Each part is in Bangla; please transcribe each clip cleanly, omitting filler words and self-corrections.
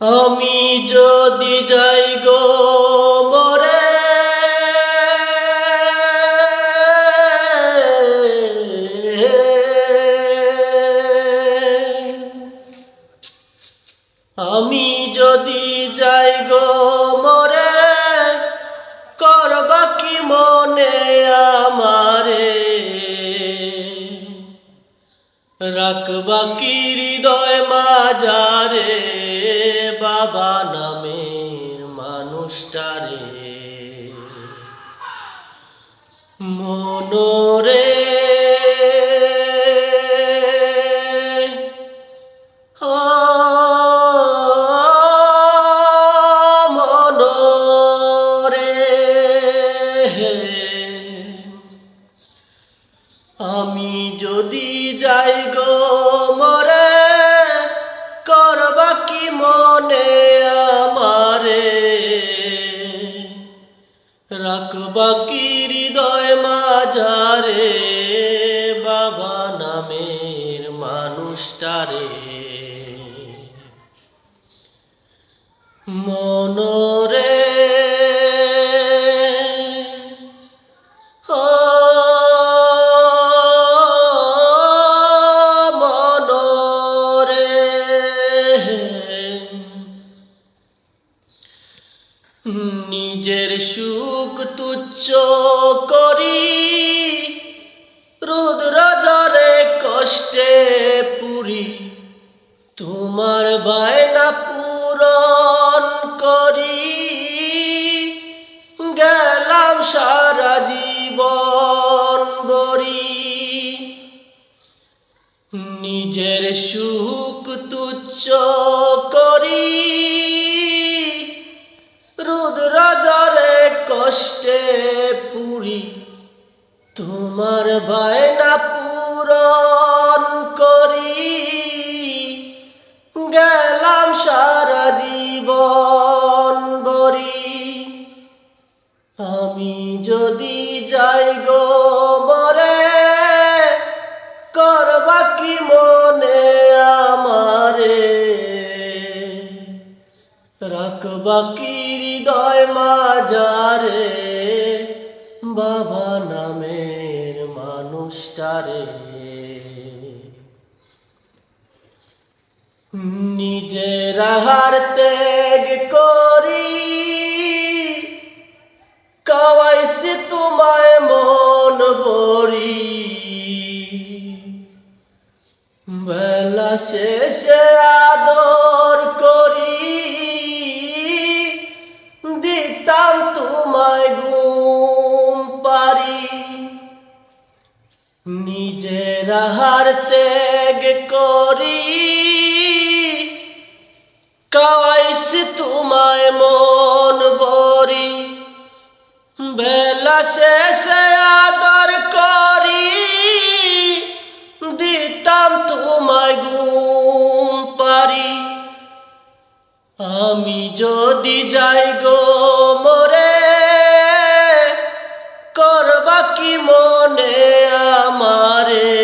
আমি যদি যাই গো মরে, আমি যদি যাই গো মরে, করবা কি মনে আমারে, রাখবা কি হৃদয় মাঝারে, বাবা নামের মানুষটারে। মনোরে ও মনোরে, আমি যদি যাই গো মরে, করবা কি মনে আমারে, রাখবা কি হৃদয় মাঝারে, বাবা নামের মানুষটারে। মনোরে ও মনোরে, নিজের সুখ তুচ্ছ করি, রুদ্র জ্বরে কষ্টে পুরি, তোমার বায়না পূরণ করি, গেলাম সারা জীবন বরি। নিজের সুখ তুচ্ছ করি, রুদ্র জ্বরে কষ্টে পুরি, তোমার বায়না পূরণ করি, গেলাম সারা জীবন বরি। আমি যদি যাই গো মরে, করবা কি মনে আমারে, রাখবা কি হৃদয় মাঝারে, বাবা নামের মানুষটারে। নিজের আহার ত্যাগ করি, কাওয়াইছে তোমায় মন বরি, বেলা শেষে আদর করি, দিতাম তোমায় ঘুম পারি। নিজের আহার ত্যাগ করি, কাওয়াইছে তোমায় মন বরি, বেলা শেষে আদর করি, দিতাম তোমায় ঘুম পারি। আমি যদি যাই গো মরে, করবা কি মনে আমারে,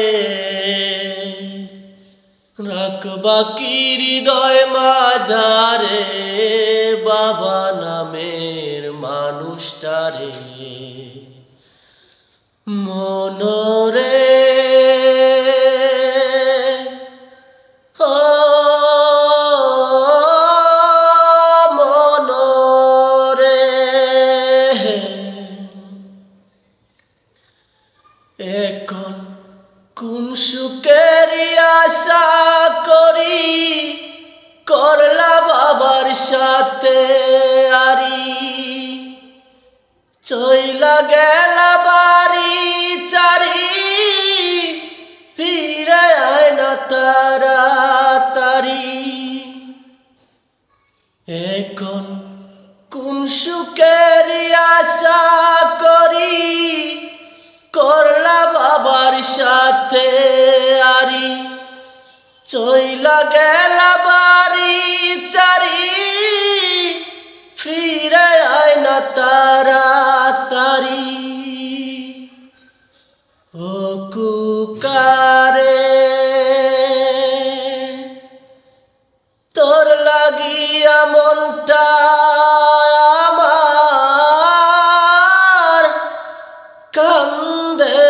রাখবা কি হৃদয় মাঝারে, বাবা নামের মানুষটারে। মনোরে ও মনোরে, এখন কোন সুখের আশা করি, করলা বাবার সাথে আরি, চইলা গেলা বাড়ি চারি, ফিরে আয় না তাড়াতাড়ি। এখন কোন সুখের আশা করি, করলা বাবার সাথে আরি, চইলা গেলা বাড়ি চারি, ফিরে আয় না তাড়াতাড়ি। ও কুকারে তোর লাগিয়া মনটা আমার কান্দে